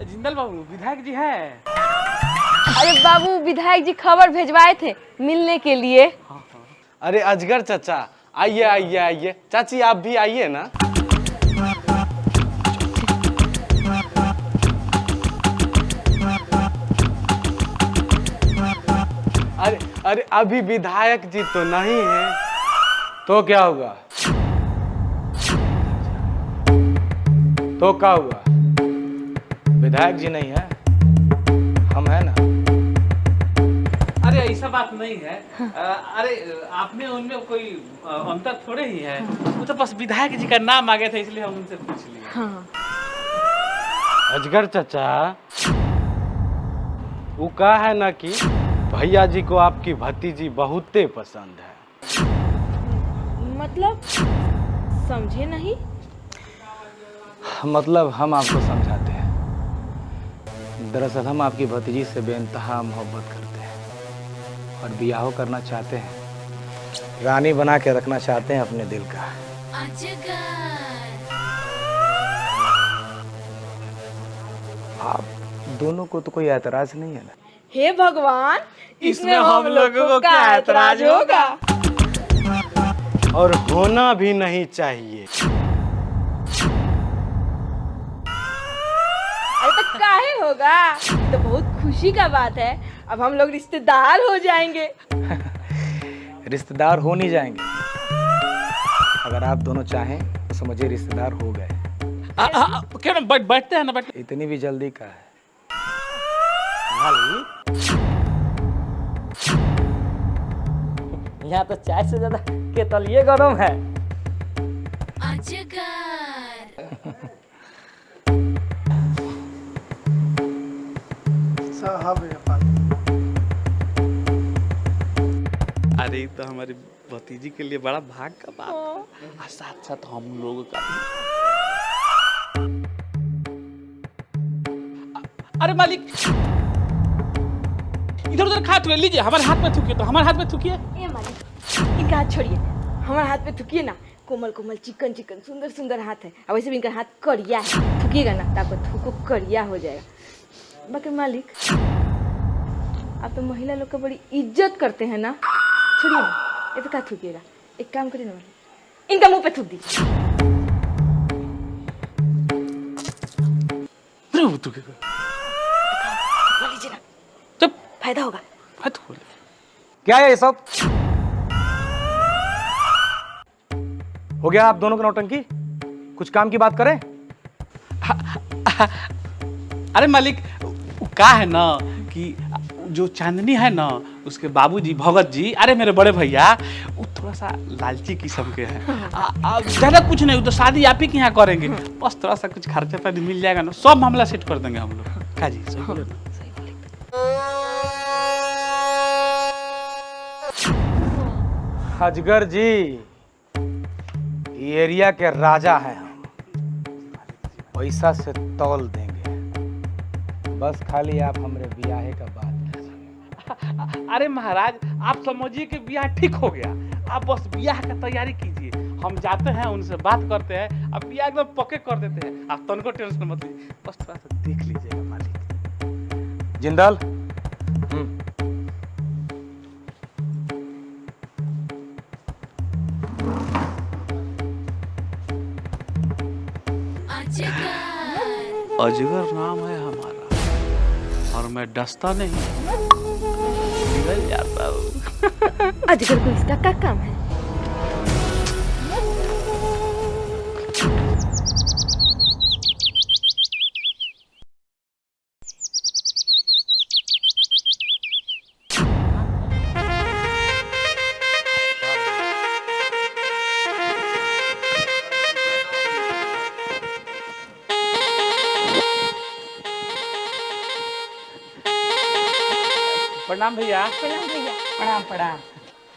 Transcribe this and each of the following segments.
जिंदल बाबू विधायक जी हैं। अरे बाबू विधायक जी खबर भेजवाए थे मिलने के लिए। अरे अजगर चाचा, आइए आइए आइए। चाची आप भी आइए ना। अरे अरे अभी विधायक जी तो नहीं है, तो क्या हुआ? तो क्या हुआ? विधायक जी नहीं है, हम है ना। अरे ऐसा बात नहीं है। अरे आप में उनमें कोई अंतर थोड़े ही है। वो तो बस विधायक जी का नाम आ गया था इसलिए हम उनसे पूछ लिए। हाँ। अजगर चाचा, वो कहा है ना कि भैया जी को आपकी भतीजी बहुते पसंद है। मतलब समझे नहीं? मतलब हम आपको समझाते हैं। दरअसल हम आपकी भतीजी से बेइंतहा मोहब्बत करते हैं और ब्याह करना चाहते हैं। रानी बना के रखना चाहते हैं अपने दिल का। आप दोनों को तो कोई ऐतराज नहीं है ना? हे भगवान, इसमें हम लोगों को क्या ऐतराज होगा? और होना भी नहीं चाहिए। अरे तो काहे होगा? ये तो बहुत खुशी का बात है। अब हम लोग रिश्तेदार हो जाएंगे। रिश्तेदार हो नहीं जाएंगे। अगर आप दोनों चाहें तो समझिए रिश्तेदार हो गए। क्यों ना बैठते हैं ना बैठते। इतनी भी जल्दी का है? यहाँ तो चाय से ज्यादा केतलिए गरम है। साहब अरे तो हमारी भतीजी के लिए बड़ा भाग का बात है। और साथ साथ हम लोगों का अरे मालिक, इधर उधर खा तो लीजिए, हमारे हाथ में थूकिए। तो हमारे हाथ में थूकिए। ए मालिक, इनका हाथ छोड़िए, हमारे हाथ पे थूकिए ना। कोमल कोमल चिकन चिकन सुंदर सुंदर हाथ है। अब वैसे भी इनका हाथ करिया है, थूकिएगा ना तो आपका थूको करिया हो जाएगा। बाकी मालिक, आप तो महिला लोग का बड़ी इज्जत करते हैं ना। छोड़िए ना, ये तो क्या थूकिएगा। एक काम करिए ना मालिक, इनका मुंह पे थूक दीजिए। लीजिए ना, चुप। फायदा होगा। क्या है ये सब? हो गया आप दोनों की नौटंकी? कुछ काम की बात करें। अरे मालिक, क्या है ना कि जो चांदनी है ना, उसके बाबूजी भगत जी, अरे मेरे बड़े भैया, वो थोड़ा सा लालची किस्म के हैं। ज्यादा कुछ नहीं, तो शादी आप ही के यहाँ करेंगे। बस थोड़ा सा कुछ खर्चा पानी मिल जाएगा ना, सब मामला सेट कर देंगे हम लोग। क्या जी, सही बोले ना? अजगर जी, ये एरिया के राजा हैं हम। पैसा से तौल देंगे, बस खाली आप हमरे ब्याहे का बात कीजिए। अरे महाराज, आप समझिए कि ब्याह ठीक हो गया। आप बस ब्याह का तैयारी कीजिए। हम जाते हैं, उनसे बात करते हैं, अब ब्याह एकदम पक्के कर देते हैं। आप तनको टेंशन मत लीजिए, बस थोड़ा सा देख लीजिएगा मालिक। जिंदाल, अजगर नाम है हमारा, और मैं डसता नहीं, निकल जाता हूँ। अजगर को इसका क्या काम है? प्रणाम भैया। प्रणाम भैया। प्रणाम प्रणाम।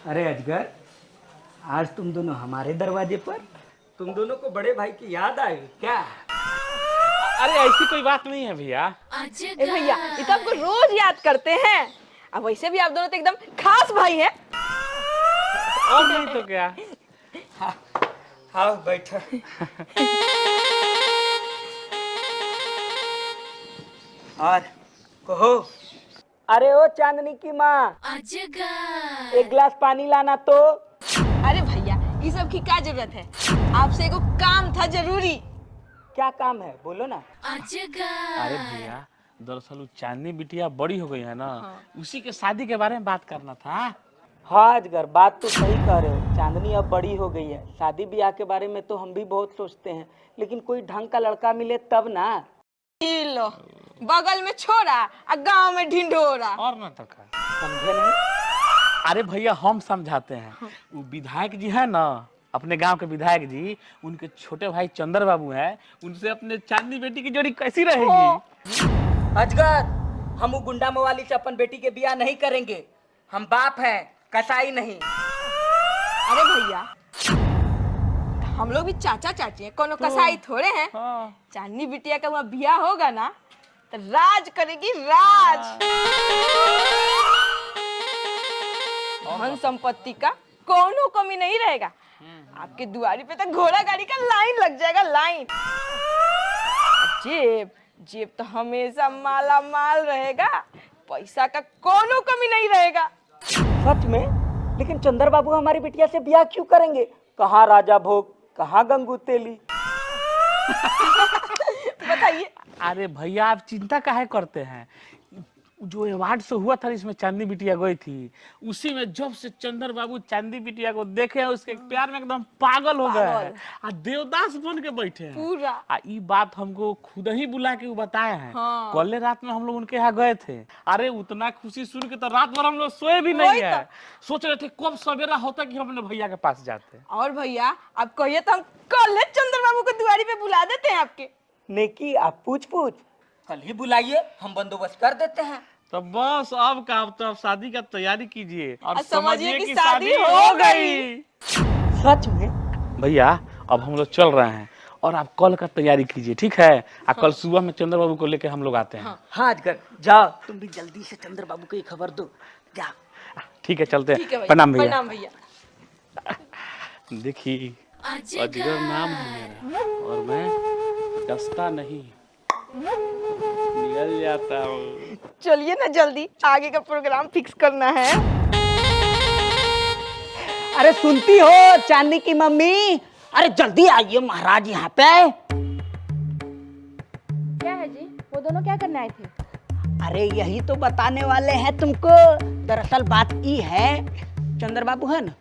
अरे अजगर, आज तुम दोनों हमारे दरवाजे पर, तुम दोनों को बड़े भाई की याद आई क्या? अरे ऐसी कोई बात नहीं है भैया। ए भैया, ये तो आपको रोज याद करते हैं। अब वैसे भी आप दोनों तो एकदम खास भाई हैं। और नहीं तो क्या। आओ बैठो। और कहो। अरे ओ चांदनी की माँ, एक गिलास पानी लाना तो। अरे भैया ये सब की क्या जरूरत है, आपसे एगो काम था जरूरी। क्या काम है बोलो ना। अरे भैया दरअसल वो चांदनी बिटिया बड़ी हो गई है ना, उसी के शादी के बारे में बात करना था। हाँ अजगर, बात तो सही कह रहे हो। चांदनी अब बड़ी हो गई है, शादी ब्याह के बारे में तो हम भी बहुत सोचते हैं, लेकिन कोई ढंग का लड़का मिले तब ना। लो बगल में छोरा और गांव में ढिंढोरा। और ना तो का समझे नहीं? अरे भैया हम समझाते हैं। वो विधायक जी है ना, अपने गांव के विधायक जी, उनके छोटे भाई चंद्र बाबू हैं, उनसे अपने चांदनी बेटी की जोड़ी कैसी रहेगी? अजगर, हम वो गुंडा मवाली से अपन बेटी के ब्याह नहीं करेंगे। हम बाप हैं, कसाई नहीं। अरे भैया हम लोग भी चाचा चाची हैं, कोनो कसाई थोड़े हैं। चांदनी बिटिया का वहाँ बियाह होगा ना तो राज करेगी राज। धन संपत्ति का कोनो कमी नहीं रहेगा। आपके दुआरी पे तो घोड़ा गाड़ी का लाइन लग जाएगा, लाइन। जेब जेब तो हमेशा माला माल रहेगा, पैसा का कोनो कमी नहीं रहेगा। सच में? लेकिन चंद्र बाबू हमारी बिटिया से ब्याह क्यों करेंगे? कहाँ राजा भोग, कहाँ गंगू तेली। बताइए। अरे भैया आप चिंता काहे करते हैं? जो अवार्ड से हुआ था इसमें चांदनी बिटिया गई थी, उसी में जब से चंद्र बाबू चांदनी बिटिया को देखे हैं, उसके प्यार में एकदम पागल हो गए हैं और देवदास बन के बैठे हैं पूरा। ये बात हमको खुद ही बुला के वो बताए हैं। हाँ। कल रात में हम लोग उनके यहाँ गए थे। अरे उतना खुशी सुन के तो रात भर हम लोग सोए भी नहीं है। सोच रहे थे कब सवेरा होता कि हम अपने भैया के पास जाते। और भैया आप कहिए तो हम कल चंद्र बाबू को दुआरी पे बुला देते हैं आपके। नेकी आप पूछ कल ही बुलाइए, हम बंदोबस्त कर देते हैं। तो बस अब का अब तो आप शादी का तैयारी कीजिए और समझिए कि शादी हो गई। सच में? भैया अब हम लोग चल रहे हैं और आप कल का तैयारी कीजिए, ठीक है? कल सुबह में चंद्र बाबू को लेके हम लोग आते हैं। हाँ अजगर, जाओ तुम भी जल्दी से चंद्र बाबू को ये खबर दो। जाओ। ठीक है चलते ठीक है हैं। भैया। प्रणाम भैया। प्रणाम भैया। देखिए अजगर नाम है मेरा और मैं डसता नहीं, निकल जाता हूँ। चलिए ना जल्दी, आगे का प्रोग्राम फिक्स करना है। अरे सुनती हो चांदनी की मम्मी? अरे जल्दी आइए महाराज यहाँ पे। क्या है जी, वो दोनों क्या करने आए थे? अरे यही तो बताने वाले हैं तुमको। दरअसल बात ये है, चंद्र बाबू है ना,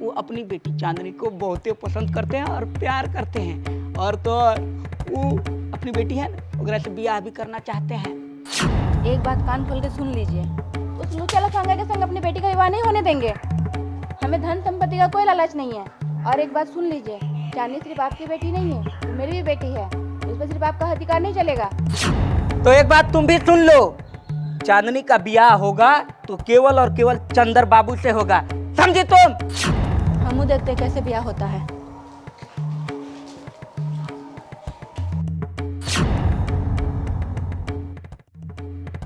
वो अपनी बेटी चांदनी को बहुत ही पसंद करते हैं और प्यार करते हैं। और तो वो अपनी बेटी है ना, वगैरह से ब्याह भी करना चाहते हैं। एक बात कान खोल के सुन लीजिए, उस लुच्चा लफंगा के संग अपनी बेटी का विवाह नहीं होने देंगे। हमें धन संपत्ति का कोई लालच नहीं है। और एक बात सुन लीजिए, चांदनी सिर्फ आपकी बेटी नहीं है, वो मेरी भी बेटी है। उस पर सिर्फ आपका अधिकार नहीं चलेगा। तो एक बात तुम भी सुन लो, चांदनी का ब्याह होगा तो केवल और केवल चंद्र बाबू से होगा, समझी तुम? हम देखते कैसे ब्याह होता है।